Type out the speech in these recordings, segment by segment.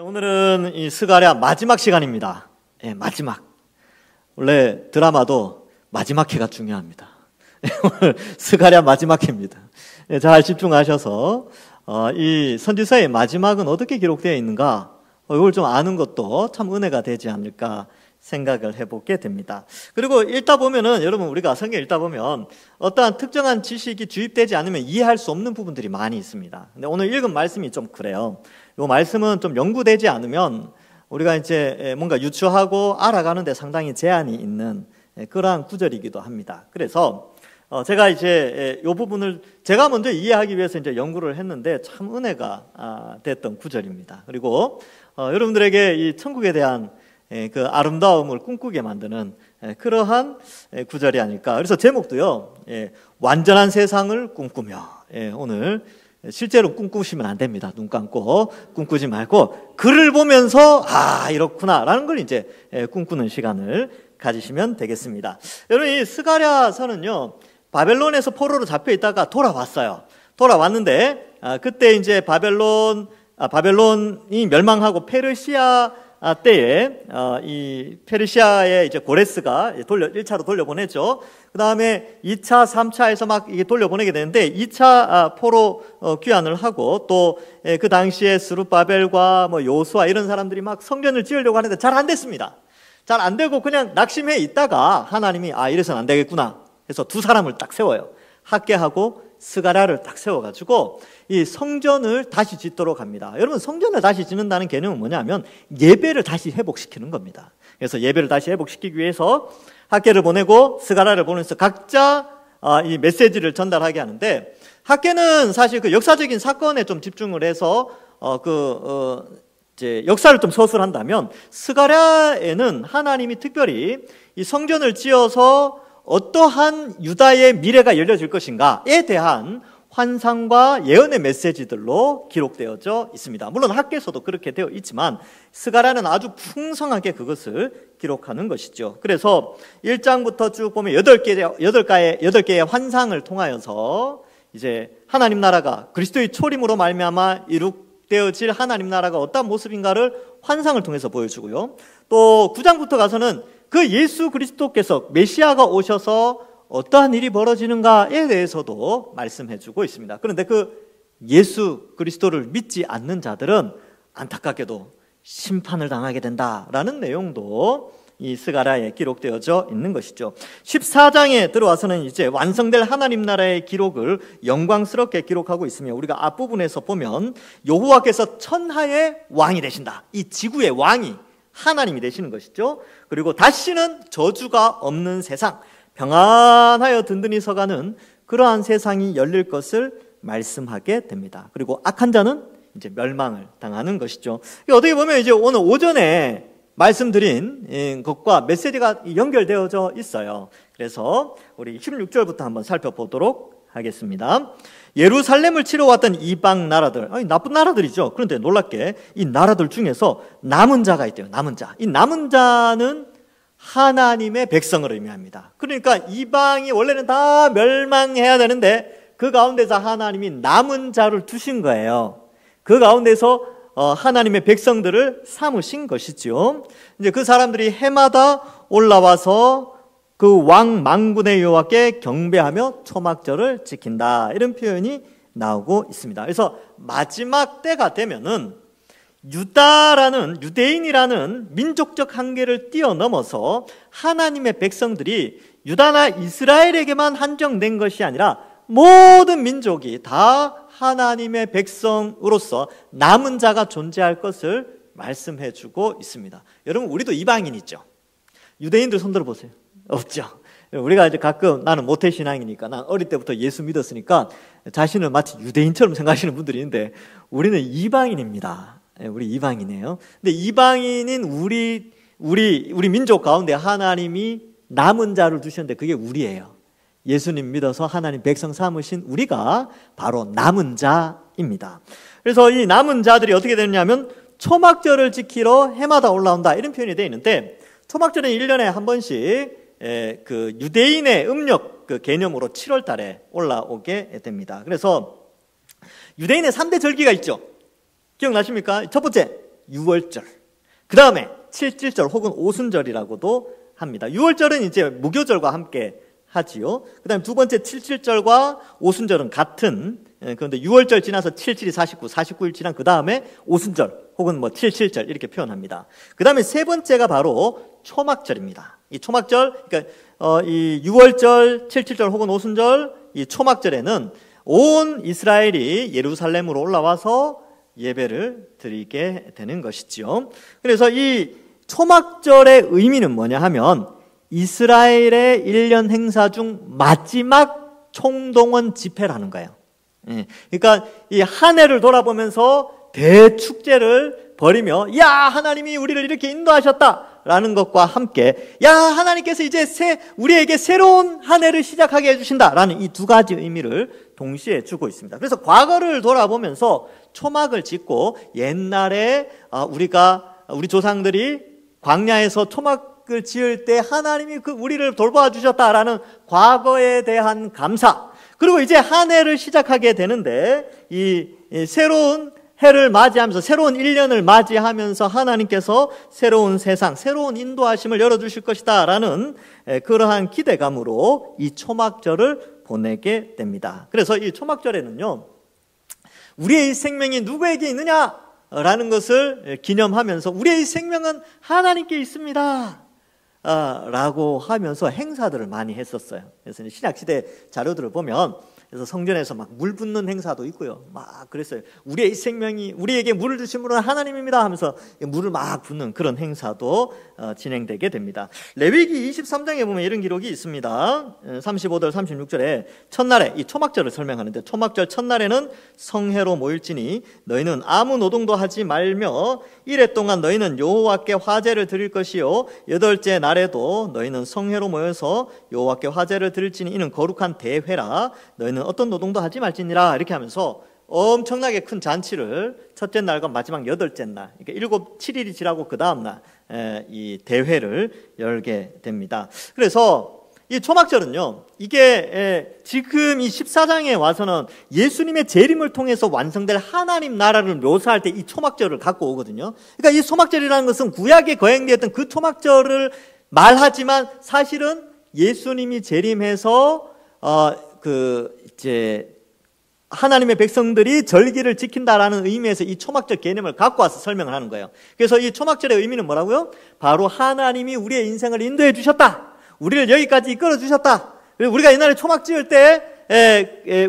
오늘은 이 스가랴 마지막 시간입니다. 예, 마지막. 원래 드라마도 마지막 회가 중요합니다. 오늘 스가랴 마지막 회입니다. 예, 잘 집중하셔서 이 선지서의 마지막은 어떻게 기록되어 있는가, 이걸 좀 아는 것도 참 은혜가 되지 않을까 생각을 해보게 됩니다. 그리고 읽다 보면은, 여러분, 우리가 성경 읽다 보면 어떠한 특정한 지식이 주입되지 않으면 이해할 수 없는 부분들이 많이 있습니다. 근데 오늘 읽은 말씀이 좀 그래요. 이 말씀은 좀 연구되지 않으면 우리가 이제 뭔가 유추하고 알아가는데 상당히 제한이 있는 그러한 구절이기도 합니다. 그래서 제가 이제 이 부분을 제가 먼저 이해하기 위해서 이제 연구를 했는데 참 은혜가 됐던 구절입니다. 그리고 여러분들에게 이 천국에 대한 그 아름다움을 꿈꾸게 만드는 그러한 구절이 아닐까. 그래서 제목도요, 완전한 세상을 꿈꾸며. 오늘 실제로 꿈꾸시면 안 됩니다. 눈 감고 꿈꾸지 말고 글을 보면서 이렇구나 라는 걸 이제 꿈꾸는 시간을 가지시면 되겠습니다. 여러분, 이 스가랴서는요, 바벨론에서 포로로 잡혀 있다가 돌아왔어요. 돌아왔는데 그때 이제 바벨론이 멸망하고 페르시아 때에 이 페르시아의 이제 고레스가 1차로 돌려보냈죠. 그 다음에 2차, 3차에서 막 이게 돌려보내게 되는데 2차 포로 귀환을 하고 또 그 당시에 스룹바벨과 뭐 요수아 이런 사람들이 막 성전을 지으려고 하는데 잘 안 됐습니다. 잘 안 되고 그냥 낙심해 있다가 하나님이 이래서는 안 되겠구나 해서 두 사람을 딱 세워요. 학개하고 스가랴를 딱 세워가지고 이 성전을 다시 짓도록 합니다. 여러분, 성전을 다시 짓는다는 개념은 뭐냐면 예배를 다시 회복시키는 겁니다. 그래서 예배를 다시 회복시키기 위해서 학개를 보내고 스가랴를 보내서 각자 이 메시지를 전달하게 하는데, 학개는 사실 그 역사적인 사건에 좀 집중을 해서 이제 역사를 좀 서술한다면, 스가랴에는 하나님이 특별히 이 성전을 지어서 어떠한 유다의 미래가 열려질 것인가에 대한 환상과 예언의 메시지들로 기록되어져 있습니다. 물론 학개서도 그렇게 되어 있지만 스가랴는 아주 풍성하게 그것을 기록하는 것이죠. 그래서 1장부터 쭉 보면 8개의 환상을 통하여서 이제 하나님 나라가 그리스도의 초림으로 말미암아 이룩되어질 하나님 나라가 어떤 모습인가를 환상을 통해서 보여주고요. 또 9장부터 가서는 그 예수 그리스도께서 메시아가 오셔서 어떠한 일이 벌어지는가에 대해서도 말씀해주고 있습니다. 그런데 그 예수 그리스도를 믿지 않는 자들은 안타깝게도 심판을 당하게 된다라는 내용도 이 스가랴에 기록되어져 있는 것이죠. 14장에 들어와서는 이제 완성될 하나님 나라의 기록을 영광스럽게 기록하고 있으며, 우리가 앞부분에서 보면 여호와께서 천하의 왕이 되신다. 이 지구의 왕이 하나님이 되시는 것이죠. 그리고 다시는 저주가 없는 세상, 평안하여 든든히 서가는 그러한 세상이 열릴 것을 말씀하게 됩니다. 그리고 악한 자는 이제 멸망을 당하는 것이죠. 어떻게 보면 이제 오늘 오전에 말씀드린 것과 메시지가 연결되어져 있어요. 그래서 우리 16절부터 한번 살펴보도록 하겠습니다. 예루살렘을 치러 왔던 이방 나라들, 나쁜 나라들이죠. 그런데 놀랍게 이 나라들 중에서 남은 자가 있대요. 남은 자. 이 남은 자는 하나님의 백성을 의미합니다. 그러니까 이방이 원래는 다 멸망해야 되는데 그 가운데서 하나님이 남은 자를 두신 거예요. 그 가운데서 하나님의 백성들을 삼으신 것이죠. 이제 그 사람들이 해마다 올라와서 그 왕 만군의 여호와께 경배하며 초막절을 지킨다, 이런 표현이 나오고 있습니다. 그래서 마지막 때가 되면은 유대인이라는 민족적 한계를 뛰어넘어서 하나님의 백성들이 유다나 이스라엘에게만 한정된 것이 아니라 모든 민족이 다 하나님의 백성으로서 남은 자가 존재할 것을 말씀해주고 있습니다. 여러분, 우리도 이방인이죠. 유대인들 손 들어보세요. 없죠. 우리가 이제 가끔, 나는 모태신앙이니까, 난 어릴 때부터 예수 믿었으니까 자신을 마치 유대인처럼 생각하시는 분들이 있는데, 우리는 이방인입니다. 우리 이방인이에요. 근데 이방인인 우리 민족 가운데 하나님이 남은 자를 두셨는데 그게 우리예요. 예수님 믿어서 하나님 백성 삼으신 우리가 바로 남은 자입니다. 그래서 이 남은 자들이 어떻게 되느냐면 초막절을 지키러 해마다 올라온다, 이런 표현이 되어 있는데, 초막절은 1년에 한 번씩 그 유대인의 음력 그 개념으로 7월 달에 올라오게 됩니다. 그래서 유대인의 3대 절기가 있죠. 기억나십니까? 첫 번째, 유월절, 그 다음에 칠칠절 혹은 오순절이라고도 합니다. 유월절은 이제 무교절과 함께 하지요. 그 다음에 두 번째 칠칠절과 오순절은 같은, 그런데 유월절 지나서 7, 7이 49, 49일 지난 그 다음에 오순절 혹은 뭐 칠칠절 이렇게 표현합니다. 그 다음에 세 번째가 바로 초막절입니다. 이 초막절, 그러니까 이 유월절, 칠칠절 혹은 오순절, 이 초막절에는 온 이스라엘이 예루살렘으로 올라와서 예배를 드리게 되는 것이지요. 그래서 이 초막절의 의미는 뭐냐 하면 이스라엘의 1년 행사 중 마지막 총동원 집회라는 거예요. 그러니까 이 한 해를 돌아보면서 대축제를 벌이며 야 하나님이 우리를 이렇게 인도하셨다라는 것과 함께 야 하나님께서 이제 우리에게 새로운 한 해를 시작하게 해주신다라는 이 두 가지 의미를 동시에 주고 있습니다. 그래서 과거를 돌아보면서 초막을 짓고 옛날에 우리 조상들이 광야에서 초막을 지을 때 하나님이 우리를 돌보아 주셨다라는 과거에 대한 감사, 그리고 이제 한 해를 시작하게 되는데 이 새로운 해를 맞이하면서 새로운 1년을 맞이하면서 하나님께서 새로운 세상, 새로운 인도하심을 열어주실 것이다 라는 그러한 기대감으로 이 초막절을 보내게 됩니다. 그래서 이 초막절에는요, 우리의 생명이 누구에게 있느냐 라는 것을 기념하면서 우리의 생명은 하나님께 있습니다 라고 하면서 행사들을 많이 했었어요. 그래서 신약시대 자료들을 보면 그래서 성전에서 막 물 붓는 행사도 있고요. 막 그랬어요. 우리의 생명이 우리에게 물을 주신 분은 하나님입니다 하면서 물을 막 붓는 그런 행사도 진행되게 됩니다. 레위기 23장에 보면 이런 기록이 있습니다. 35절 36절에 첫날에 이 초막절을 설명하는데 초막절 첫날에는 성회로 모일지니 너희는 아무 노동도 하지 말며 이래 동안 너희는 여호와께 화제를 드릴 것이요 여덟째 날에도 너희는 성회로 모여서 여호와께 화제를 드릴지니 이는 거룩한 대회라 너희는 어떤 노동도 하지 말지니라 이렇게 하면서 엄청나게 큰 잔치를 첫째 날과 마지막 여덟째 날, 그러니까 7일이 지나고 그 다음 날 이 대회를 열게 됩니다. 그래서 이 초막절은요, 이게 지금 이 14장에 와서는 예수님의 재림을 통해서 완성될 하나님 나라를 묘사할 때 이 초막절을 갖고 오거든요. 그러니까 이 초막절이라는 것은 구약에 거행되었던 그 초막절을 말하지만 사실은 예수님이 재림해서 이제 하나님의 백성들이 절기를 지킨다라는 의미에서 이 초막절 개념을 갖고 와서 설명을 하는 거예요. 그래서 이 초막절의 의미는 뭐라고요? 바로 하나님이 우리의 인생을 인도해 주셨다. 우리를 여기까지 이끌어 주셨다. 우리가 옛날에 초막 지을 때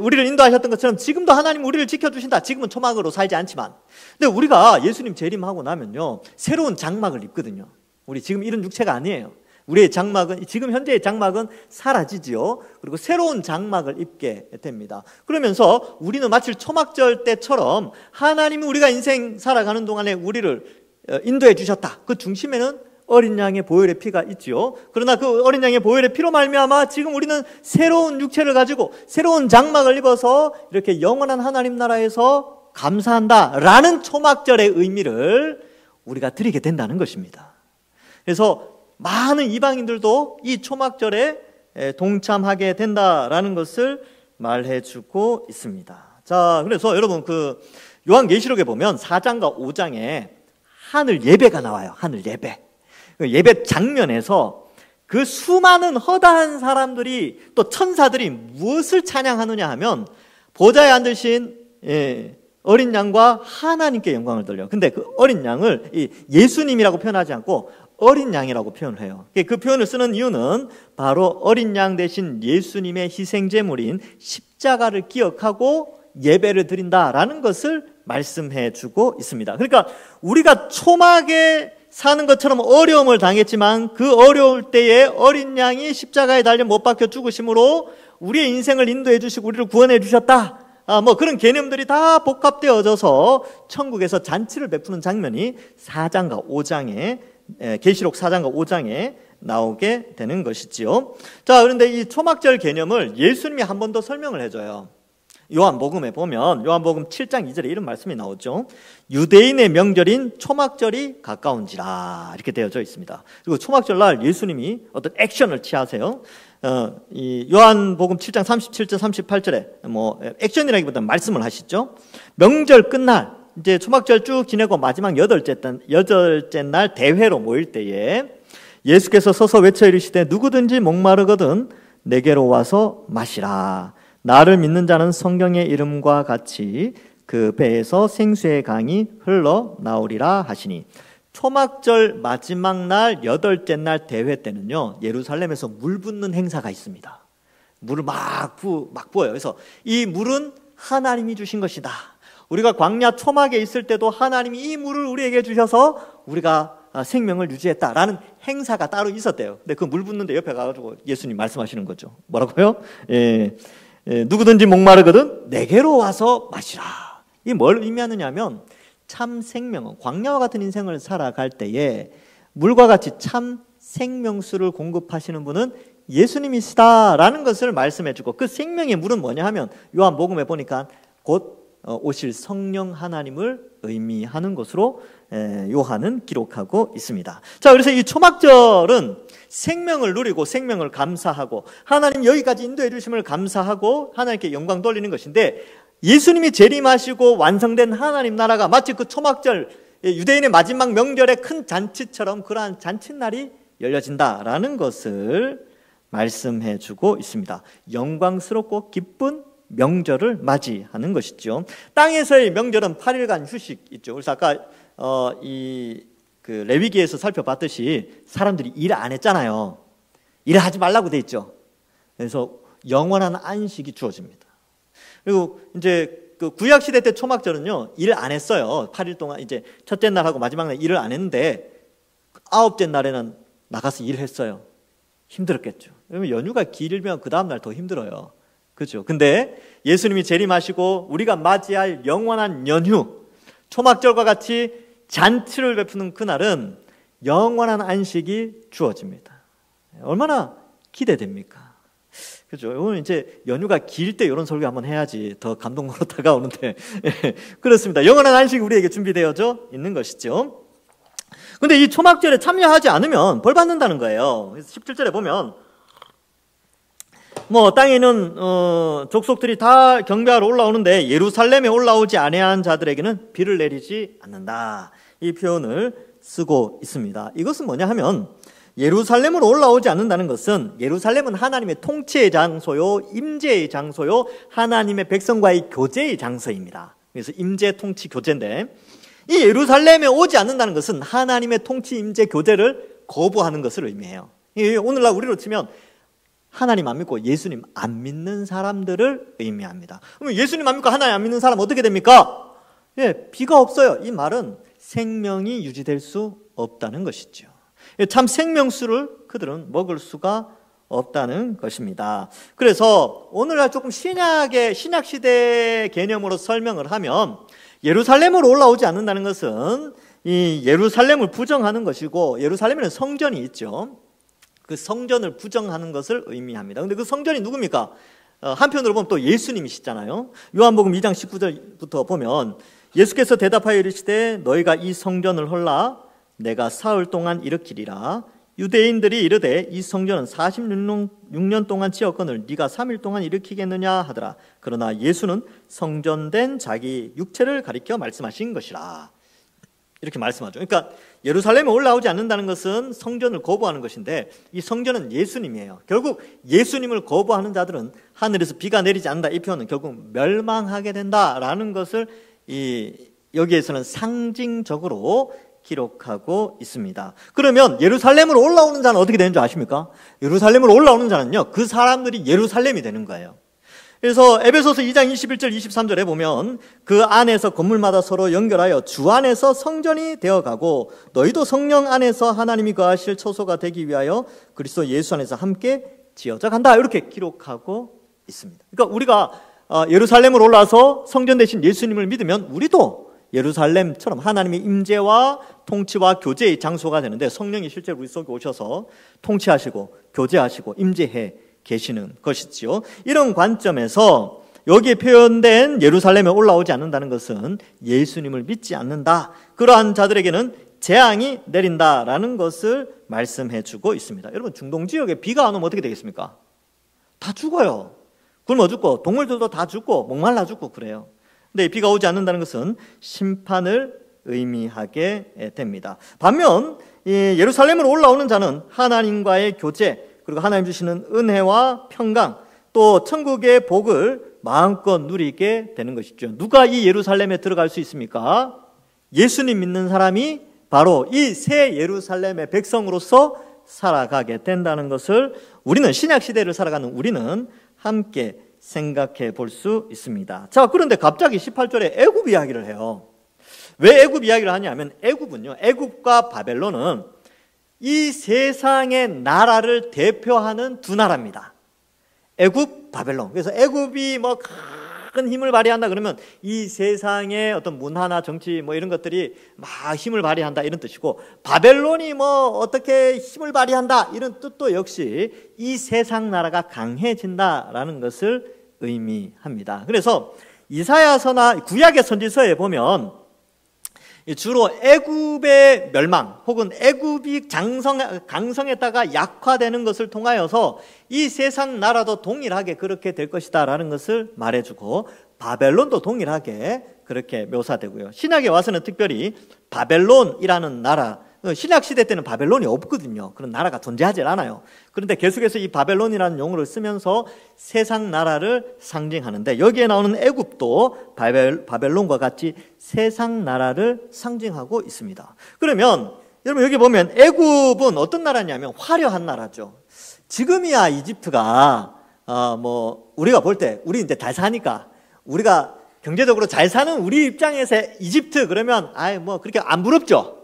우리를 인도하셨던 것처럼 지금도 하나님 우리를 지켜주신다. 지금은 초막으로 살지 않지만. 근데 우리가 예수님 재림하고 나면요, 새로운 장막을 입거든요. 우리 지금 이런 육체가 아니에요. 우리의 장막은, 지금 현재의 장막은 사라지지요. 그리고 새로운 장막을 입게 됩니다. 그러면서 우리는 마치 초막절 때처럼 하나님이 우리가 인생 살아가는 동안에 우리를 인도해 주셨다. 그 중심에는 어린 양의 보혈의 피가 있지요. 그러나 그 어린 양의 보혈의 피로 말미암아 지금 우리는 새로운 육체를 가지고 새로운 장막을 입어서 이렇게 영원한 하나님 나라에서 감사한다라는 초막절의 의미를 우리가 드리게 된다는 것입니다. 그래서 많은 이방인들도 이 초막절에 동참하게 된다라는 것을 말해주고 있습니다. 자, 그래서 여러분 요한계시록에 보면 4장과 5장에 하늘 예배가 나와요. 하늘 예배. 그 예배 장면에서 그 수많은 허다한 사람들이 또 천사들이 무엇을 찬양하느냐 하면 보좌에 앉으신 어린 양과 하나님께 영광을 돌려. 근데 그 어린 양을 예수님이라고 표현하지 않고 어린 양이라고 표현을 해요. 그 표현을 쓰는 이유는 바로 어린 양 대신 예수님의 희생제물인 십자가를 기억하고 예배를 드린다라는 것을 말씀해 주고 있습니다. 그러니까 우리가 초막에 사는 것처럼 어려움을 당했지만 그 어려울 때에 어린 양이 십자가에 달려 못 박혀 죽으심으로 우리의 인생을 인도해 주시고 우리를 구원해 주셨다. 그런 개념들이 다 복합되어져서 천국에서 잔치를 베푸는 장면이 4장과 5장에 계시록 4장과 5장에 나오게 되는 것이지요. 자, 그런데 이 초막절 개념을 예수님이 한 번 더 설명을 해줘요. 요한복음에 보면 요한복음 7장 2절에 이런 말씀이 나오죠. 유대인의 명절인 초막절이 가까운지라 이렇게 되어져 있습니다. 그리고 초막절날 예수님이 어떤 액션을 취하세요. 이 요한복음 7장 37절 38절에 액션이라기보다는 말씀을 하시죠. 명절 끝날 이제 초막절 쭉 지내고 마지막 여덟째 날 대회로 모일 때에 예수께서 서서 외쳐 이르시되 누구든지 목마르거든 내게로 와서 마시라. 나를 믿는 자는 성경의 이름과 같이 그 배에서 생수의 강이 흘러나오리라 하시니, 초막절 마지막 날 여덟째 날 대회 때는요, 예루살렘에서 물 붓는 행사가 있습니다. 물을 막 부어요. 그래서 이 물은 하나님이 주신 것이다. 우리가 광야 초막에 있을 때도 하나님이 이 물을 우리에게 주셔서 우리가 생명을 유지했다라는 행사가 따로 있었대요. 근데 그 물 붓는데 옆에 가가지고 예수님 말씀하시는 거죠. 뭐라고요? 누구든지 목마르거든 내게로 와서 마시라. 이게 뭘 의미하느냐면, 참 생명은 광야와 같은 인생을 살아갈 때에 물과 같이 참 생명수를 공급하시는 분은 예수님이시다라는 것을 말씀해주고, 그 생명의 물은 뭐냐 하면 요한복음에 보니까 곧 오실 성령 하나님을 의미하는 것으로 요한은 기록하고 있습니다. 자, 그래서 이 초막절은 생명을 누리고 생명을 감사하고 하나님 여기까지 인도해 주심을 감사하고 하나님께 영광 돌리는 것인데, 예수님이 재림하시고 완성된 하나님 나라가 마치 그 초막절 유대인의 마지막 명절의 큰 잔치처럼 그러한 잔칫날이 열려진다라는 것을 말씀해 주고 있습니다. 영광스럽고 기쁜 명절을 맞이하는 것이죠. 땅에서의 명절은 8일간 휴식 있죠. 그래서 아까 그 레위기에서 살펴봤듯이 사람들이 일 안 했잖아요. 일을 하지 말라고 돼 있죠. 그래서 영원한 안식이 주어집니다. 그리고 이제 그 구약 시대 때 초막절은요, 일 안 했어요. 8일 동안 이제 첫째 날하고 마지막 날 일을 안 했는데, 아홉째 날에는 나가서 일했어요. 힘들었겠죠. 그러면 연휴가 길면 그 다음 날 더 힘들어요. 그렇죠. 근데 예수님이 재림하시고 우리가 맞이할 영원한 연휴, 초막절과 같이 잔치를 베푸는 그날은 영원한 안식이 주어집니다. 얼마나 기대됩니까? 그렇죠. 오늘 이제 연휴가 길 때 이런 설교 한번 해야지 더 감동으로 다가오는데 그렇습니다. 영원한 안식이 우리에게 준비되어져 있는 것이죠. 근데 이 초막절에 참여하지 않으면 벌 받는다는 거예요. 그래서 17절에 보면 땅에 있는 족속들이 다 경배하러 올라오는데 예루살렘에 올라오지 아니한 자들에게는 비를 내리지 않는다. 이 표현을 쓰고 있습니다. 이것은 뭐냐 하면, 예루살렘으로 올라오지 않는다는 것은, 예루살렘은 하나님의 통치의 장소요, 임재의 장소요, 하나님의 백성과의 교제의 장소입니다. 그래서 임재, 통치, 교제인데, 이 예루살렘에 오지 않는다는 것은 하나님의 통치, 임재, 교제를 거부하는 것을 의미해요. 오늘날 우리로 치면 하나님 안 믿고 예수님 안 믿는 사람들을 의미합니다. 그럼 예수님 안 믿고 하나님 안 믿는 사람 어떻게 됩니까? 비가 없어요. 이 말은 생명이 유지될 수 없다는 것이죠. 참 생명수를 그들은 먹을 수가 없다는 것입니다. 그래서 오늘날 조금 신약 시대 개념으로 설명을 하면, 예루살렘으로 올라오지 않는다는 것은 이 예루살렘을 부정하는 것이고, 예루살렘에는 성전이 있죠. 그 성전을 부정하는 것을 의미합니다. 근데 그 성전이 누굽니까? 한편으로 보면 또 예수님이시잖아요. 요한복음 2장 19절부터 보면 예수께서 대답하여 이르시되 너희가 이 성전을 헐라 내가 사흘 동안 일으키리라. 유대인들이 이르되 이 성전은 46년 동안 지었거늘 네가 3일 동안 일으키겠느냐 하더라. 그러나 예수는 성전된 자기 육체를 가리켜 말씀하신 것이라. 이렇게 말씀하죠. 그러니까 예루살렘에 올라오지 않는다는 것은 성전을 거부하는 것인데, 이 성전은 예수님이에요. 결국 예수님을 거부하는 자들은 하늘에서 비가 내리지 않는다. 이 표현은 결국 멸망하게 된다라는 것을 여기에서는 상징적으로 기록하고 있습니다. 그러면 예루살렘으로 올라오는 자는 어떻게 되는 줄 아십니까? 예루살렘으로 올라오는 자는요, 그 사람들이 예루살렘이 되는 거예요. 그래서 에베소서 2장 21절 23절에 보면 그 안에서 건물마다 서로 연결하여 주 안에서 성전이 되어가고 너희도 성령 안에서 하나님이 거하실 처소가 되기 위하여 그리스도 예수 안에서 함께 지어져 간다. 이렇게 기록하고 있습니다. 그러니까 우리가 예루살렘으로 올라와서 성전 대신 예수님을 믿으면 우리도 예루살렘처럼 하나님의 임재와 통치와 교제의 장소가 되는데, 성령이 실제로 우리 속에 오셔서 통치하시고 교제하시고 임재해 계시는 것이지요. 이런 관점에서 여기에 표현된 예루살렘에 올라오지 않는다는 것은 예수님을 믿지 않는다, 그러한 자들에게는 재앙이 내린다라는 것을 말씀해 주고 있습니다. 여러분, 중동 지역에 비가 안 오면 어떻게 되겠습니까? 다 죽어요. 굶어 죽고 동물들도 다 죽고 목말라 죽고 그래요. 근데 비가 오지 않는다는 것은 심판을 의미하게 됩니다. 반면 예루살렘으로 올라오는 자는 하나님과의 교제, 그리고 하나님 주시는 은혜와 평강, 또 천국의 복을 마음껏 누리게 되는 것이죠. 누가 이 예루살렘에 들어갈 수 있습니까? 예수님 믿는 사람이 바로 이 새 예루살렘의 백성으로서 살아가게 된다는 것을 우리는, 신약 시대를 살아가는 우리는 함께 생각해 볼 수 있습니다. 자, 그런데 갑자기 18절에 애굽 이야기를 해요. 왜 애굽 이야기를 하냐면, 애굽은요, 애굽과 바벨론은 이 세상의 나라를 대표하는 두 나라입니다. 애굽, 바벨론. 그래서 애굽이 뭐 큰 힘을 발휘한다 그러면 이 세상의 어떤 문화나 정치 뭐 이런 것들이 막 힘을 발휘한다 이런 뜻이고, 바벨론이 뭐 어떻게 힘을 발휘한다 이런 뜻도 역시 이 세상 나라가 강해진다라는 것을 의미합니다. 그래서 이사야서나 구약의 선지서에 보면 주로 애굽의 멸망 혹은 애굽이 강성했다가 약화되는 것을 통하여서 이 세상 나라도 동일하게 그렇게 될 것이다 라는 것을 말해주고, 바벨론도 동일하게 그렇게 묘사되고요. 신약에 와서는 특별히 바벨론이라는 나라, 신약 시대 때는 바벨론이 없거든요. 그런 나라가 존재하지 않아요. 그런데 계속해서 이 바벨론이라는 용어를 쓰면서 세상 나라를 상징하는데, 여기에 나오는 애굽도 바벨론과 같이 세상 나라를 상징하고 있습니다. 그러면 여러분 여기 보면 애굽은 어떤 나라냐면 화려한 나라죠. 지금이야 이집트가 뭐 우리가 볼 때, 우리 이제 잘 사니까, 우리가 경제적으로 잘 사는 우리 입장에서 이집트 그러면 뭐 그렇게 안 부럽죠.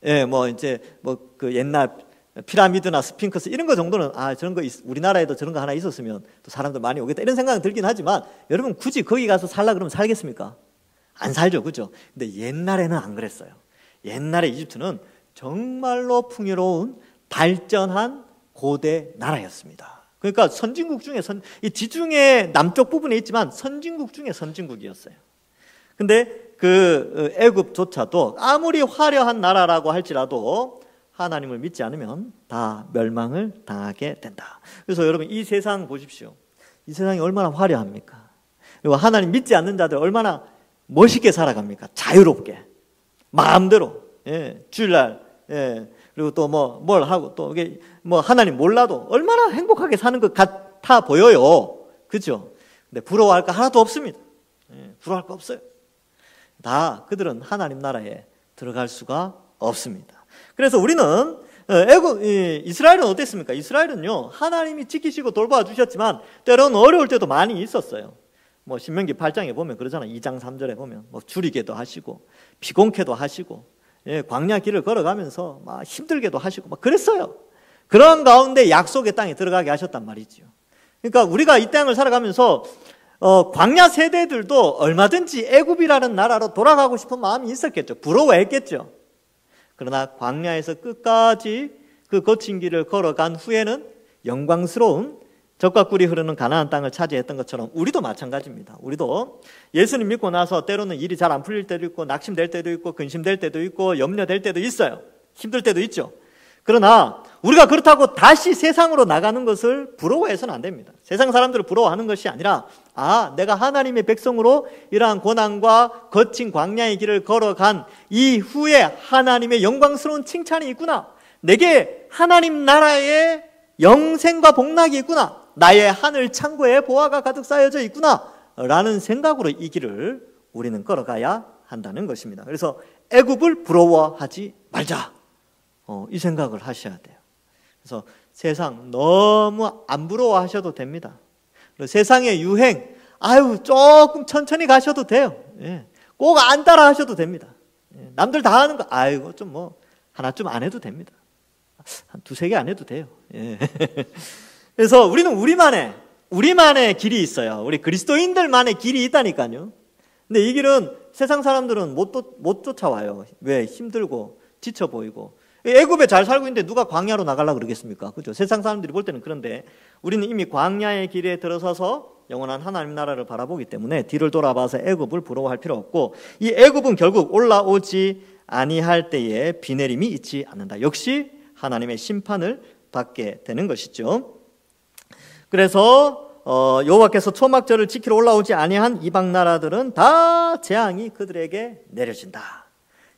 예, 뭐 이제 뭐 그 옛날 피라미드나 스핑크스 이런 거 정도는 저런 거 우리나라에도 저런 거 하나 있었으면 또 사람들 많이 오겠다 이런 생각은 들긴 하지만, 여러분 굳이 거기 가서 살라 그러면 살겠습니까? 안 살죠, 그죠? 근데 옛날에는 안 그랬어요. 옛날에 이집트는 정말로 풍요로운 발전한 고대 나라였습니다. 그러니까 선진국 중에 이 지중해 남쪽 부분에 있지만 선진국 중에 선진국이었어요. 근데 그 애굽조차도 아무리 화려한 나라라고 할지라도 하나님을 믿지 않으면 다 멸망을 당하게 된다. 그래서 여러분 이 세상 보십시오. 이 세상이 얼마나 화려합니까? 그리고 하나님 믿지 않는 자들 얼마나 멋있게 살아갑니까? 자유롭게, 마음대로. 주일날, 그리고 또 뭘 하고 또 이게 뭐 하나님 몰라도 얼마나 행복하게 사는 것 같아 보여요. 그죠? 근데 부러워할 거 하나도 없습니다. 부러워할 거 없어요. 다 그들은 하나님 나라에 들어갈 수가 없습니다. 그래서 우리는 이스라엘은 어땠습니까? 이스라엘은요, 하나님이 지키시고 돌봐 주셨지만 때로는 어려울 때도 많이 있었어요. 뭐 신명기 8장에 보면 그러잖아요. 2장 3절에 보면 뭐 줄이게도 하시고 피곤케도 하시고, 광야 길을 걸어가면서 막 힘들게도 하시고 막 그랬어요. 그런 가운데 약속의 땅에 들어가게 하셨단 말이죠. 그러니까 우리가 이 땅을 살아가면서 광야 세대들도 얼마든지 애굽이라는 나라로 돌아가고 싶은 마음이 있었겠죠. 부러워했겠죠. 그러나 광야에서 끝까지 그 거친 길을 걸어간 후에는 영광스러운 젖과 꿀이 흐르는 가나안 땅을 차지했던 것처럼 우리도 마찬가지입니다. 우리도 예수님 믿고 나서 때로는 일이 잘 안 풀릴 때도 있고, 낙심될 때도 있고, 근심될 때도 있고, 염려될 때도 있어요. 힘들 때도 있죠. 그러나 우리가 그렇다고 다시 세상으로 나가는 것을 부러워해서는 안 됩니다. 세상 사람들을 부러워하는 것이 아니라, 내가 하나님의 백성으로 이러한 고난과 거친 광야의 길을 걸어간 이후에 하나님의 영광스러운 칭찬이 있구나, 내게 하나님 나라의 영생과 복락이 있구나, 나의 하늘 창고에 보화가 가득 쌓여져 있구나 라는 생각으로 이 길을 우리는 걸어가야 한다는 것입니다. 그래서 애굽을 부러워하지 말자, 이 생각을 하셔야 돼요. 그래서 세상 너무 안 부러워하셔도 됩니다. 세상의 유행, 조금 천천히 가셔도 돼요. 꼭 안 따라 하셔도 됩니다. 남들 다 하는 거, 좀 뭐 하나쯤 안 해도 됩니다. 한 두세 개 안 해도 돼요. 그래서 우리는 우리만의 길이 있어요. 우리 그리스도인들만의 길이 있다니까요. 근데 이 길은 세상 사람들은 못 쫓아와요. 왜? 힘들고 지쳐 보이고. 애굽에 잘 살고 있는데 누가 광야로 나가려고 그러겠습니까? 그죠? 세상 사람들이 볼 때는. 그런데 우리는 이미 광야의 길에 들어서서 영원한 하나님 나라를 바라보기 때문에 뒤를 돌아봐서 애굽을 부러워할 필요 없고, 이 애굽은 결국 올라오지 아니할 때에 비 내림이 있지 않는다. 역시 하나님의 심판을 받게 되는 것이죠. 그래서 여호와께서 초막절을 지키러 올라오지 아니한 이방 나라들은 다 재앙이 그들에게 내려진다.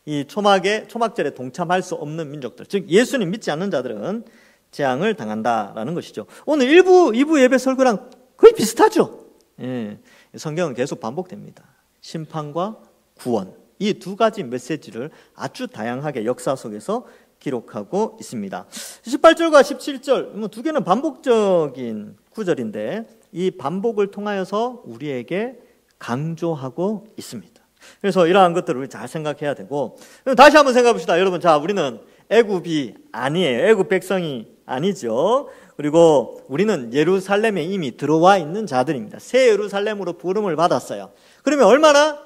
이 초막절에 동참할 수 없는 민족들, 즉 예수님 믿지 않는 자들은 재앙을 당한다라는 것이죠. 오늘 2부 예배 설교랑 거의 비슷하죠. 예, 성경은 계속 반복됩니다. 심판과 구원, 이 두 가지 메시지를 아주 다양하게 역사 속에서 기록하고 있습니다. 18절과 17절, 두 개는 반복적인 구절인데 이 반복을 통하여서 우리에게 강조하고 있습니다. 그래서 이러한 것들을 우리 잘 생각해야 되고, 다시 한번 생각해 봅시다. 여러분, 자, 우리는 애굽이 아니에요. 애굽 백성이 아니죠. 그리고 우리는 예루살렘에 이미 들어와 있는 자들입니다. 새 예루살렘으로 부름을 받았어요. 그러면 얼마나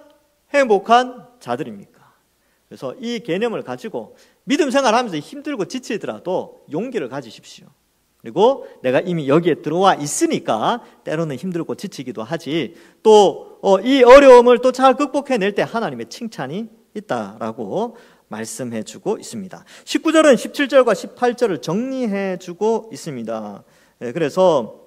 행복한 자들입니까? 그래서 이 개념을 가지고 믿음 생활하면서 힘들고 지치더라도 용기를 가지십시오. 그리고 내가 이미 여기에 들어와 있으니까 때로는 힘들고 지치기도 하지, 또 이 어려움을 또 잘 극복해낼 때 하나님의 칭찬이 있다라고 말씀해 주고 있습니다. 19절은 17절과 18절을 정리해 주고 있습니다. 그래서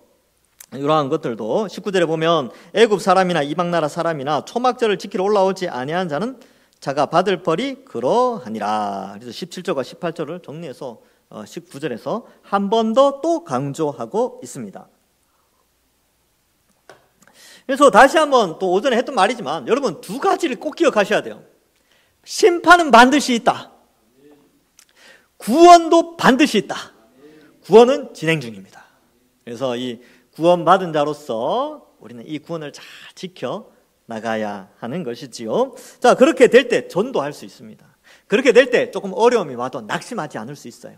이러한 것들도 19절에 보면 애굽 사람이나 이방 나라 사람이나 초막절을 지키러 올라오지 아니한 자는 자가 받을 벌이 그러하니라. 그래서 17절과 18절을 정리해서 19절에서 한 번 더 또 강조하고 있습니다. 그래서 다시 한번 또 오전에 했던 말이지만 여러분 두 가지를 꼭 기억하셔야 돼요. 심판은 반드시 있다. 구원도 반드시 있다. 구원은 진행 중입니다. 그래서 이 구원받은 자로서 우리는 이 구원을 잘 지켜 나가야 하는 것이지요. 자, 그렇게 될 때 전도할 수 있습니다. 그렇게 될 때 조금 어려움이 와도 낙심하지 않을 수 있어요.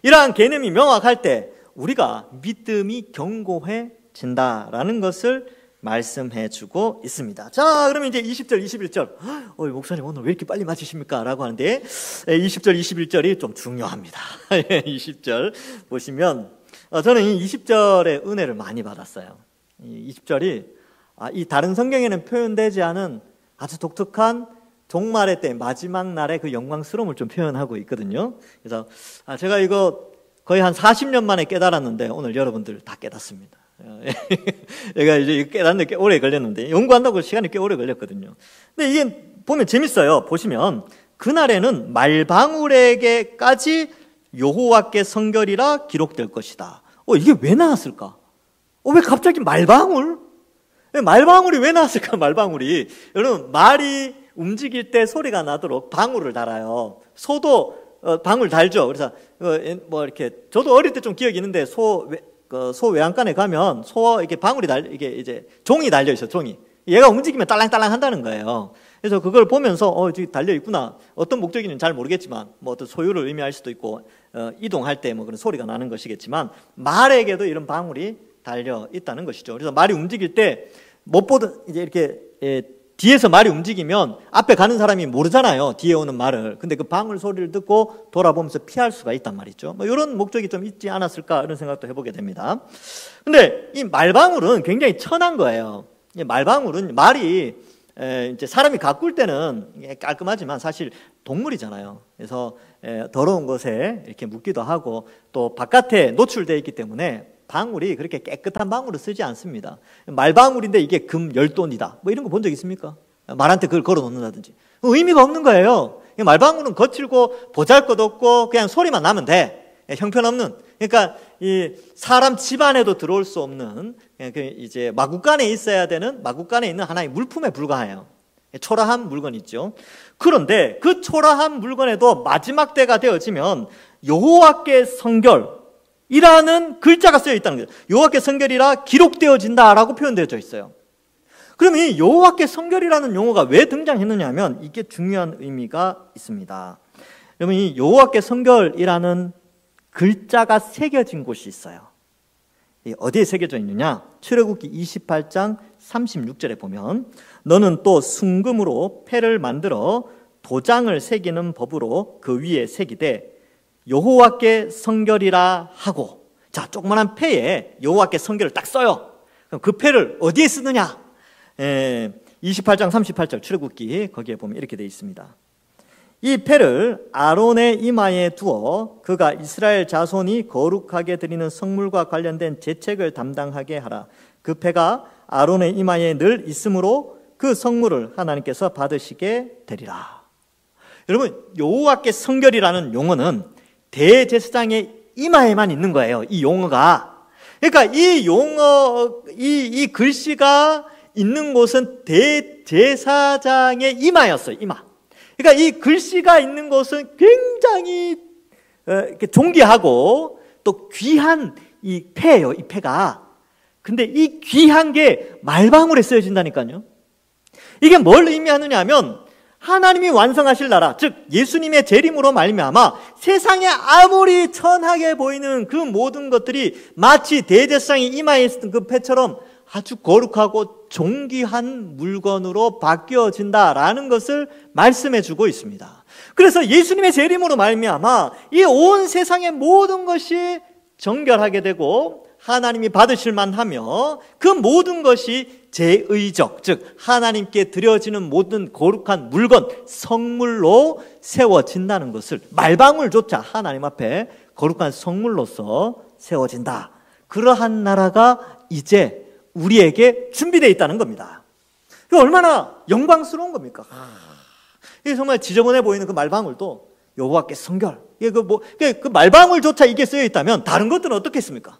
이러한 개념이 명확할 때 우리가 믿음이 견고해진다라는 것을 말씀해 주고 있습니다. 자, 그러면 이제 20절, 21절. 목사님 오늘 왜 이렇게 빨리 맞히십니까? 라고 하는데 20절, 21절이 좀 중요합니다. 20절 보시면 저는 이 20절의 은혜를 많이 받았어요. 이 20절이 이 다른 성경에는 표현되지 않은 아주 독특한 종말의 때 마지막 날의 그 영광스러움을 좀 표현하고 있거든요. 그래서 제가 이거 거의 한 40년 만에 깨달았는데 오늘 여러분들 다 깨닫습니다. 제가 이제 깨닫는 게 오래 걸렸는데 연구한다고 시간이 꽤 오래 걸렸거든요. 근데 이게 보면 재밌어요. 보시면 그날에는 말방울에게까지 여호와께 성결이라 기록될 것이다. 이게 왜 나왔을까? 왜 갑자기 말방울? 말방울이 왜 나왔을까? 말방울이, 여러분, 말이 움직일 때 소리가 나도록 방울을 달아요. 소도 방울 달죠. 그래서 뭐 이렇게 저도 어릴 때 좀 기억이 있는데 소 외양간에 가면 이렇게 방울이 이게 이제 종이 달려 있어. 종이. 얘가 움직이면 딸랑딸랑 한다는 거예요. 그래서 그걸 보면서 저기 달려 있구나. 어떤 목적인지는 잘 모르겠지만 뭐 어떤 소유를 의미할 수도 있고 이동할 때 뭐 그런 소리가 나는 것이겠지만 말에게도 이런 방울이 달려 있다는 것이죠. 그래서 말이 움직일 때 못 보던 이제 이렇게 뒤에서 말이 움직이면 앞에 가는 사람이 모르잖아요. 뒤에 오는 말을. 근데 그 방울 소리를 듣고 돌아보면서 피할 수가 있단 말이죠. 뭐 이런 목적이 좀 있지 않았을까 이런 생각도 해보게 됩니다. 근데 이 말방울은 굉장히 천한 거예요. 이 말방울은 말이 이제 사람이 가꿀 때는 깔끔하지만 사실 동물이잖아요. 그래서 더러운 것에 이렇게 묻기도 하고 또 바깥에 노출되어 있기 때문에 방울이 그렇게 깨끗한 방울을 쓰지 않습니다. 말방울인데 이게 금 10돈이다. 뭐 이런 거 본 적 있습니까? 말한테 그걸 걸어 놓는다든지. 의미가 없는 거예요. 말방울은 거칠고 보잘것없고 그냥 소리만 나면 돼. 형편없는. 그러니까 이 사람 집 안에도 들어올 수 없는 이제 마구간에 있어야 되는 마구간에 있는 하나의 물품에 불과해요. 초라한 물건 있죠. 그런데 그 초라한 물건에도 마지막 때가 되어지면 여호와께 성결이라는 글자가 쓰여 있다는 거예요. 여호와께 성결이라 기록되어진다라고 표현되어져 있어요. 그럼 이 여호와께 성결이라는 용어가 왜 등장했느냐 하면 이게 중요한 의미가 있습니다. 여러분, 이 여호와께 성결이라는 글자가 새겨진 곳이 있어요. 어디에 새겨져 있느냐? 출애굽기 28장 36절에 보면 너는 또 순금으로 패를 만들어 도장을 새기는 법으로 그 위에 새기되 여호와께 성결이라 하고, 자, 조그만한 패에 여호와께 성결을 딱 써요. 그럼 그 패를 어디에 쓰느냐? 28장 38절 출애굽기 거기에 보면 이렇게 되어 있습니다. 이 패를 아론의 이마에 두어 그가 이스라엘 자손이 거룩하게 드리는 성물과 관련된 제책을 담당하게 하라. 그 패가 아론의 이마에 늘 있으므로 그 성물을 하나님께서 받으시게 되리라. 여러분, 여호와께 성결이라는 용어는 대제사장의 이마에만 있는 거예요. 이 용어가. 그러니까 이 용어, 이 글씨가 있는 곳은 대제사장의 이마였어요. 이마. 그러니까 이 글씨가 있는 곳은 굉장히 존귀하고 또 귀한 이 패예요. 이 패가. 근데 이 귀한 게 말방울에 쓰여진다니까요. 이게 뭘 의미하느냐 하면 하나님이 완성하실 나라, 즉 예수님의 재림으로 말미암아 세상에 아무리 천하게 보이는 그 모든 것들이 마치 대제사장의 이마에 있었던 그 패처럼 아주 거룩하고 존귀한 물건으로 바뀌어진다라는 것을 말씀해 주고 있습니다. 그래서 예수님의 재림으로 말미암아 이 온 세상의 모든 것이 정결하게 되고 하나님이 받으실 만하며 그 모든 것이 제의적, 즉 하나님께 드려지는 모든 거룩한 물건, 성물로 세워진다는 것을, 말방울조차 하나님 앞에 거룩한 성물로서 세워진다. 그러한 나라가 이제 우리에게 준비되어 있다는 겁니다. 얼마나 영광스러운 겁니까? 이게 정말 지저분해 보이는 그 말방울도 여호와께 성결. 그 말방울조차 이게 쓰여 있다면 다른 것들은 어떻겠습니까?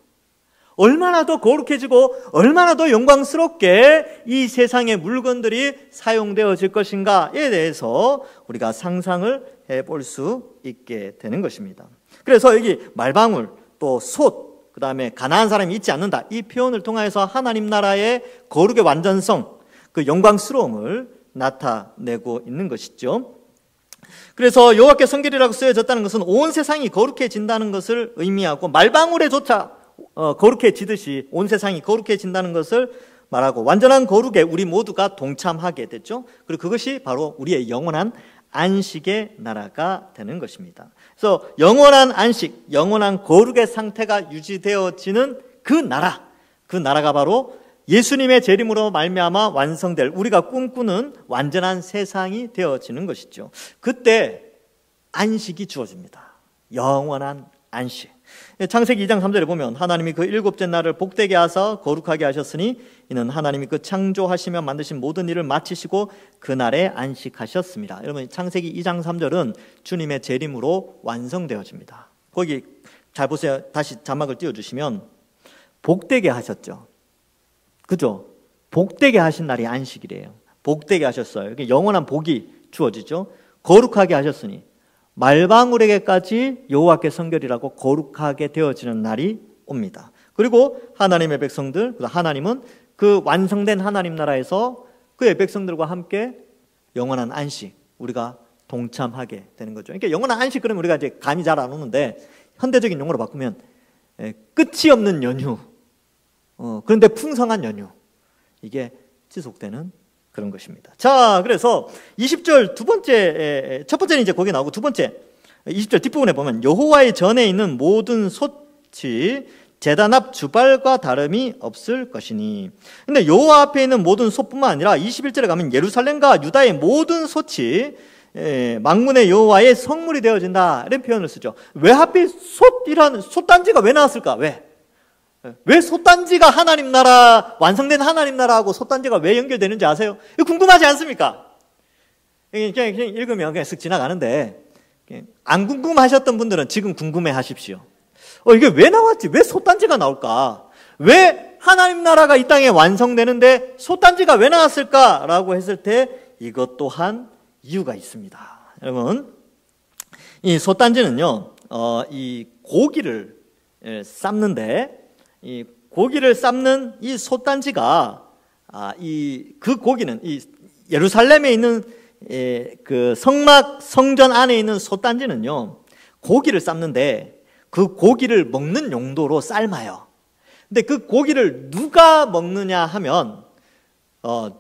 얼마나 더 거룩해지고 얼마나 더 영광스럽게 이 세상의 물건들이 사용되어질 것인가에 대해서 우리가 상상을 해볼 수 있게 되는 것입니다. 그래서 여기 말방울, 또 솥, 그 다음에 가난한 사람이 있지 않는다, 이 표현을 통해서 하나님 나라의 거룩의 완전성, 그 영광스러움을 나타내고 있는 것이죠. 그래서 여호와께 성결이라고 쓰여졌다는 것은 온 세상이 거룩해진다는 것을 의미하고, 말방울에조차 거룩해지듯이 온 세상이 거룩해진다는 것을 말하고, 완전한 거룩에 우리 모두가 동참하게 됐죠. 그리고 그것이 바로 우리의 영원한 안식의 나라가 되는 것입니다. 그래서 영원한 안식, 영원한 거룩의 상태가 유지되어지는 그 나라가 바로 예수님의 재림으로 말미암아 완성될, 우리가 꿈꾸는 완전한 세상이 되어지는 것이죠. 그때 안식이 주어집니다. 영원한 안식. 창세기 2장 3절에 보면 하나님이 그 일곱째 날을 복되게 하사 거룩하게 하셨으니 이는 하나님이 그 창조하시며 만드신 모든 일을 마치시고 그날에 안식하셨습니다. 여러분, 창세기 2장 3절은 주님의 재림으로 완성되어집니다. 거기 잘 보세요. 다시 자막을 띄워주시면 복되게 하셨죠. 그죠? 복되게 하신 날이 안식이래요. 복되게 하셨어요. 영원한 복이 주어지죠. 거룩하게 하셨으니 말방울에게까지 여호와께 성결이라고 거룩하게 되어지는 날이 옵니다. 그리고 하나님의 백성들, 하나님은 그 완성된 하나님 나라에서 그의 백성들과 함께 영원한 안식, 우리가 동참하게 되는 거죠. 그러니까 영원한 안식, 그러면 우리가 이제 감이 잘 안 오는데 현대적인 용어로 바꾸면 끝이 없는 연휴, 그런데 풍성한 연휴, 이게 지속되는 그런 것입니다. 자, 그래서 20절 첫 번째는 이제 거기 나오고, 두 번째 20절 뒷부분에 보면 여호와의 전에 있는 모든 솥이 제단 앞 주발과 다름이 없을 것이니. 근데 여호와 앞에 있는 모든 솥뿐만 아니라 21절에 가면 예루살렘과 유다의 모든 솥이 만군의 여호와의 성물이 되어진다, 이런 표현을 쓰죠. 왜 하필 솥이라는, 솥단지가 왜 나왔을까? 왜 솥단지가 하나님 나라, 완성된 하나님 나라하고 솥단지가 왜 연결되는지 아세요? 이거 궁금하지 않습니까? 그냥 읽으면 그냥 쓱 지나가는데, 안 궁금하셨던 분들은 지금 궁금해 하십시오. 이게 왜 나왔지? 왜 솥단지가 나올까? 왜 하나님 나라가 이 땅에 완성되는데 솥단지가 왜 나왔을까라고 했을 때 이것 또한 이유가 있습니다. 여러분, 이 솥단지는요, 이 고기를 삶는데, 이 고기를 삶는 이 솥단지가, 그 고기는 이 예루살렘에 있는 그 성전 안에 있는 솥단지는요, 고기를 삶는데 그 고기를 먹는 용도로 삶아요. 근데 그 고기를 누가 먹느냐 하면,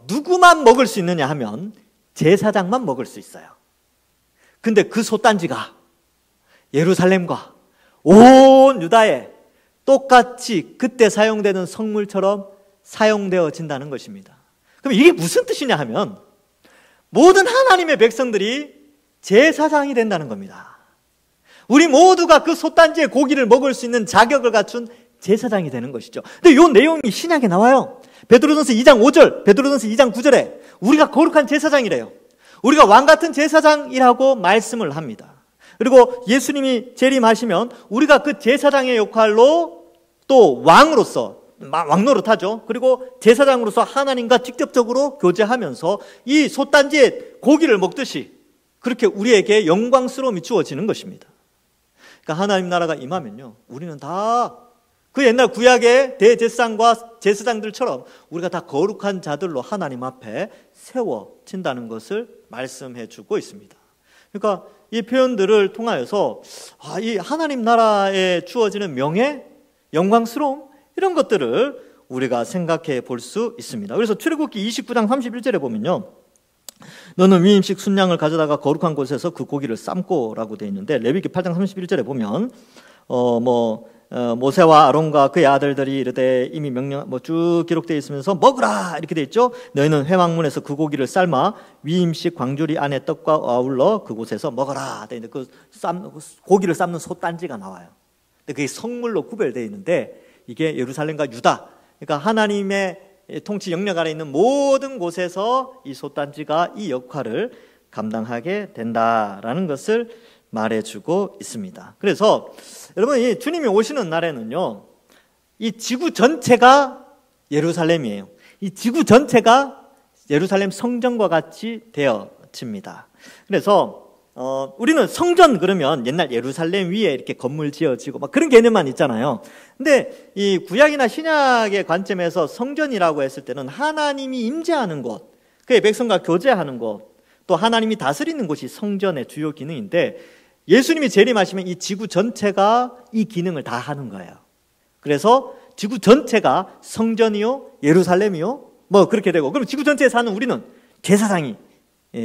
누구만 먹을 수 있느냐 하면 제사장만 먹을 수 있어요. 근데 그 솥단지가 예루살렘과 온 유다에 똑같이 그때 사용되는 성물처럼 사용되어진다는 것입니다. 그럼 이게 무슨 뜻이냐 하면, 모든 하나님의 백성들이 제사장이 된다는 겁니다. 우리 모두가 그 솥단지의 고기를 먹을 수 있는 자격을 갖춘 제사장이 되는 것이죠. 근데 이 내용이 신약에 나와요. 베드로전서 2장 5절, 베드로전서 2장 9절에 우리가 거룩한 제사장이래요. 우리가 왕 같은 제사장이라고 말씀을 합니다. 그리고 예수님이 재림하시면 우리가 그 제사장의 역할로 또 왕으로서 왕노릇하죠. 그리고 제사장으로서 하나님과 직접적으로 교제하면서 이 솥단지에 고기를 먹듯이 그렇게 우리에게 영광스러움이 주어지는 것입니다. 그러니까 하나님 나라가 임하면요, 우리는 다 그 옛날 구약의 대제사장과 제사장들처럼 우리가 다 거룩한 자들로 하나님 앞에 세워진다는 것을 말씀해 주고 있습니다. 그러니까 이 표현들을 통하여서 이 하나님 나라에 주어지는 명예, 영광스러움 이런 것들을 우리가 생각해 볼 수 있습니다. 그래서 출애굽기 29장 31절에 보면요, 너는 위임식 순양을 가져다가 거룩한 곳에서 그 고기를 삶고라고 되어 있는데, 레위기 8장 31절에 보면 모세와 아론과 그의 아들들이 이르되 이미 명령 쭉 기록되어 있으면서 먹으라 이렇게 되어 있죠. 너희는 회막문에서 그 고기를 삶아 위임식 광주리 안에 떡과 아울러 그곳에서 먹어라. 그 고기를 삶는 솥단지가 나와요. 근데 그게 성물로 구별되어 있는데 이게 예루살렘과 유다, 그러니까 하나님의 통치 영역 아래 있는 모든 곳에서 이 솥단지가 이 역할을 감당하게 된다라는 것을 말해주고 있습니다. 그래서 여러분, 이 주님이 오시는 날에는요, 이 지구 전체가 예루살렘이에요. 이 지구 전체가 예루살렘 성전과 같이 되어집니다. 그래서 우리는 성전 그러면 옛날 예루살렘 위에 이렇게 건물 지어지고 막 그런 개념만 있잖아요. 근데 이 구약이나 신약의 관점에서 성전이라고 했을 때는 하나님이 임재하는 곳, 그의 백성과 교제하는 곳, 또 하나님이 다스리는 곳이 성전의 주요 기능인데, 예수님이 재림하시면 이 지구 전체가 이 기능을 다 하는 거예요. 그래서 지구 전체가 성전이요, 예루살렘이요, 뭐 그렇게 되고, 그럼 지구 전체에 사는 우리는 제사장이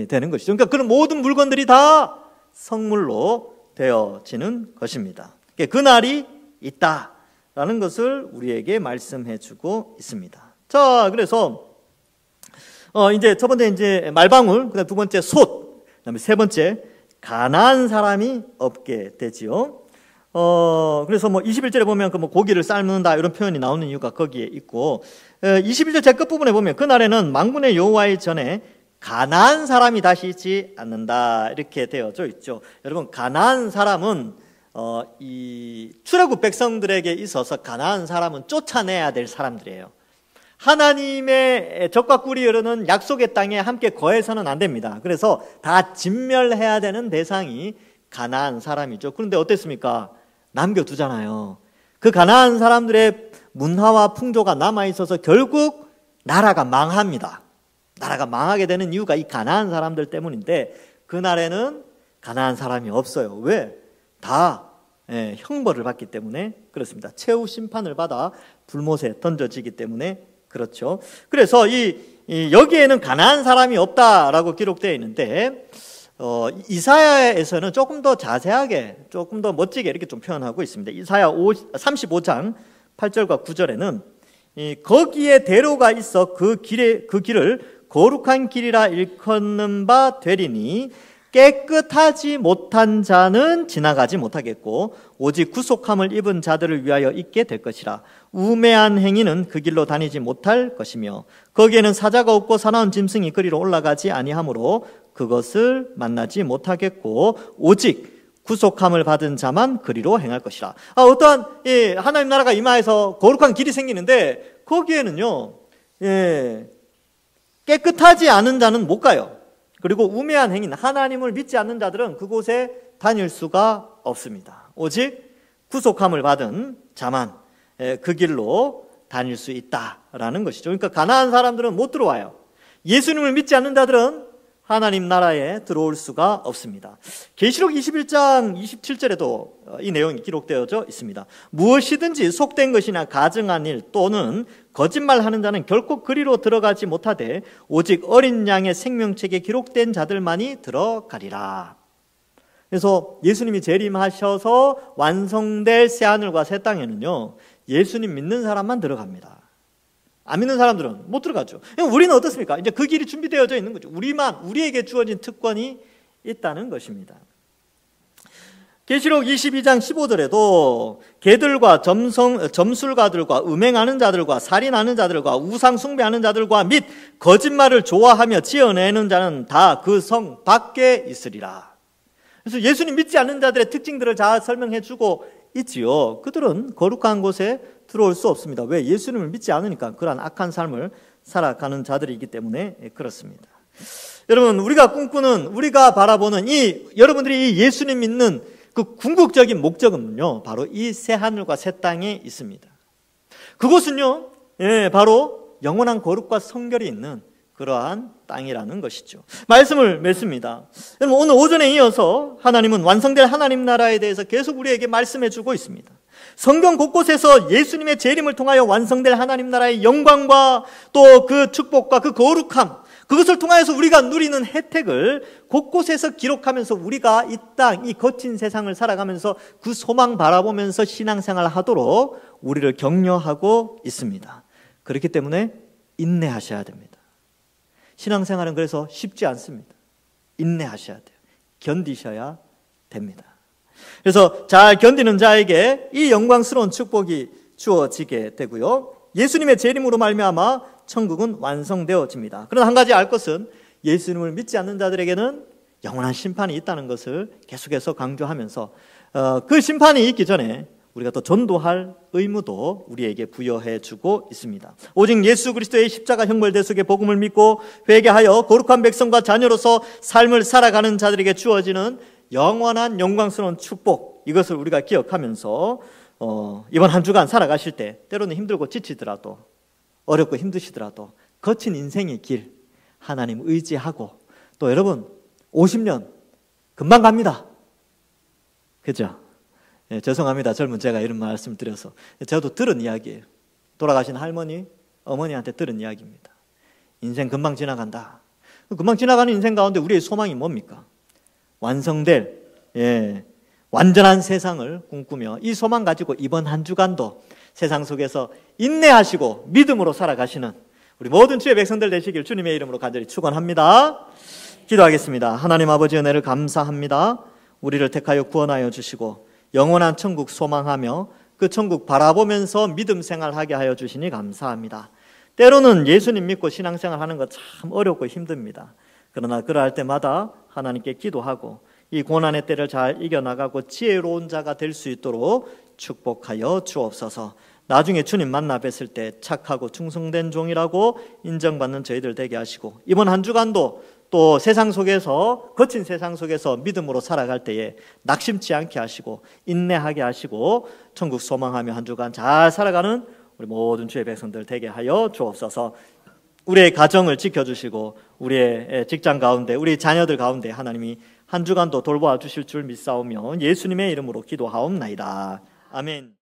되는 것이죠. 그러니까 그런 모든 물건들이 다 성물로 되어지는 것입니다. 그 날이 있다라는 것을 우리에게 말씀해주고 있습니다. 자, 그래서 이제 첫 번째 이제 말방울, 그다음 두 번째 솥, 그다음에 세 번째 가난한 사람이 없게 되지요. 그래서 21절에 보면 그 고기를 삶는다 이런 표현이 나오는 이유가 거기에 있고, 21절 제 끝부분에 보면 그날에는 만군의 여호와의 전에 가난한 사람이 다시 있지 않는다 이렇게 되어져 있죠. 여러분, 가난한 사람은 이 출애굽 백성들에게 있어서 가난한 사람은 쫓아내야 될 사람들이에요. 하나님의 젖과 꿀이 흐르는 약속의 땅에 함께 거해서는 안 됩니다. 그래서 다 진멸해야 되는 대상이 가난한 사람이죠. 그런데 어땠습니까? 남겨두잖아요. 그 가난한 사람들의 문화와 풍조가 남아있어서 결국 나라가 망합니다. 나라가 망하게 되는 이유가 이 가난한 사람들 때문인데, 그날에는 가난한 사람이 없어요. 왜? 다 형벌을 받기 때문에 그렇습니다. 최후 심판을 받아 불못에 던져지기 때문에 그렇죠. 그래서 여기에는 가난한 사람이 없다라고 기록되어 있는데, 이사야에서는 조금 더 자세하게, 조금 더 멋지게 이렇게 좀 표현하고 있습니다. 이사야 35장 8절과 9절에는 거기에 대로가 있어 그 길을 거룩한 길이라 일컫는 바 되리니 깨끗하지 못한 자는 지나가지 못하겠고 오직 구속함을 입은 자들을 위하여 있게 될 것이라. 우매한 행위는 그 길로 다니지 못할 것이며 거기에는 사자가 없고 사나운 짐승이 그리로 올라가지 아니하므로 그것을 만나지 못하겠고 오직 구속함을 받은 자만 그리로 행할 것이라. 어떠한 하나님 나라가 임하여서 거룩한 길이 생기는데 거기에는요, 깨끗하지 않은 자는 못 가요. 그리고 우매한 행위는, 하나님을 믿지 않는 자들은 그곳에 다닐 수가 없습니다. 오직 구속함을 받은 자만 그 길로 다닐 수 있다라는 것이죠. 그러니까 가난한 사람들은 못 들어와요. 예수님을 믿지 않는 자들은 하나님 나라에 들어올 수가 없습니다. 계시록 21장 27절에도 이 내용이 기록되어져 있습니다. 무엇이든지 속된 것이나 가증한 일 또는 거짓말하는 자는 결코 그리로 들어가지 못하되 오직 어린 양의 생명책에 기록된 자들만이 들어가리라. 그래서 예수님이 재림하셔서 완성될 새하늘과 새 땅에는요, 예수님 믿는 사람만 들어갑니다. 안 믿는 사람들은 못 들어가죠. 우리는 어떻습니까? 이제 그 길이 준비되어져 있는 거죠. 우리에게 주어진 특권이 있다는 것입니다. 계시록 22장 15절에도 개들과 점술가들과 음행하는 자들과 살인하는 자들과 우상 숭배하는 자들과 및 거짓말을 좋아하며 지어내는 자는 다 그 성 밖에 있으리라. 그래서 예수님 믿지 않는 자들의 특징들을 잘 설명해 주고 있지요. 그들은 거룩한 곳에 들어올 수 없습니다. 왜? 예수님을 믿지 않으니까. 그러한 악한 삶을 살아가는 자들이기 때문에 그렇습니다. 여러분, 우리가 꿈꾸는, 우리가 바라보는 여러분들이 이 예수님 믿는 그 궁극적인 목적은요, 바로 이 새 하늘과 새 땅에 있습니다. 그곳은요, 바로 영원한 거룩과 성결이 있는 그러한 땅이라는 것이죠. 말씀을 맺습니다. 여러분, 오늘 오전에 이어서 하나님은 완성될 하나님 나라에 대해서 계속 우리에게 말씀해 주고 있습니다. 성경 곳곳에서 예수님의 재림을 통하여 완성될 하나님 나라의 영광과 또 그 축복과 그 거룩함, 그것을 통하여서 우리가 누리는 혜택을 곳곳에서 기록하면서 우리가 이 땅, 이 거친 세상을 살아가면서 그 소망 바라보면서 신앙생활을 하도록 우리를 격려하고 있습니다. 그렇기 때문에 인내하셔야 됩니다. 신앙생활은 그래서 쉽지 않습니다. 인내하셔야 돼요. 견디셔야 됩니다. 그래서 잘 견디는 자에게 이 영광스러운 축복이 주어지게 되고요. 예수님의 재림으로 말미암아 천국은 완성되어집니다. 그러나 한 가지 알 것은 예수님을 믿지 않는 자들에게는 영원한 심판이 있다는 것을 계속해서 강조하면서 그 심판이 있기 전에 우리가 또 전도할 의무도 우리에게 부여해 주고 있습니다. 오직 예수 그리스도의 십자가 형벌 대속의 복음을 믿고 회개하여 거룩한 백성과 자녀로서 삶을 살아가는 자들에게 주어지는 영원한 영광스러운 축복, 이것을 우리가 기억하면서 이번 한 주간 살아가실 때 때로는 힘들고 지치더라도, 어렵고 힘드시더라도 거친 인생의 길 하나님 의지하고, 또 여러분 50년 금방 갑니다. 그죠? 죄송합니다. 젊은 제가 이런 말씀을 드려서. 저도 들은 이야기예요. 돌아가신 할머니, 어머니한테 들은 이야기입니다. 인생 금방 지나간다. 금방 지나가는 인생 가운데 우리의 소망이 뭡니까? 완성될 완전한 세상을 꿈꾸며 이 소망 가지고 이번 한 주간도 세상 속에서 인내하시고 믿음으로 살아가시는 우리 모든 주의 백성들 되시길 주님의 이름으로 간절히 축원합니다. 기도하겠습니다. 하나님 아버지, 은혜를 감사합니다. 우리를 택하여 구원하여 주시고 영원한 천국 소망하며 그 천국 바라보면서 믿음 생활하게 하여 주시니 감사합니다. 때로는 예수님 믿고 신앙생활 하는 거 참 어렵고 힘듭니다. 그러나 그러할 때마다 하나님께 기도하고 이 고난의 때를 잘 이겨나가고 지혜로운 자가 될 수 있도록 축복하여 주옵소서. 나중에 주님 만나 뵀을 때 착하고 충성된 종이라고 인정받는 저희들 되게 하시고, 이번 한 주간도 또 세상 속에서, 거친 세상 속에서 믿음으로 살아갈 때에 낙심치 않게 하시고 인내하게 하시고 천국 소망하며 한 주간 잘 살아가는 우리 모든 주의 백성들 되게 하여 주옵소서. 우리의 가정을 지켜주시고 우리의 직장 가운데, 우리 자녀들 가운데 하나님이 한 주간도 돌보아 주실 줄 믿사오며 예수님의 이름으로 기도하옵나이다. 아멘.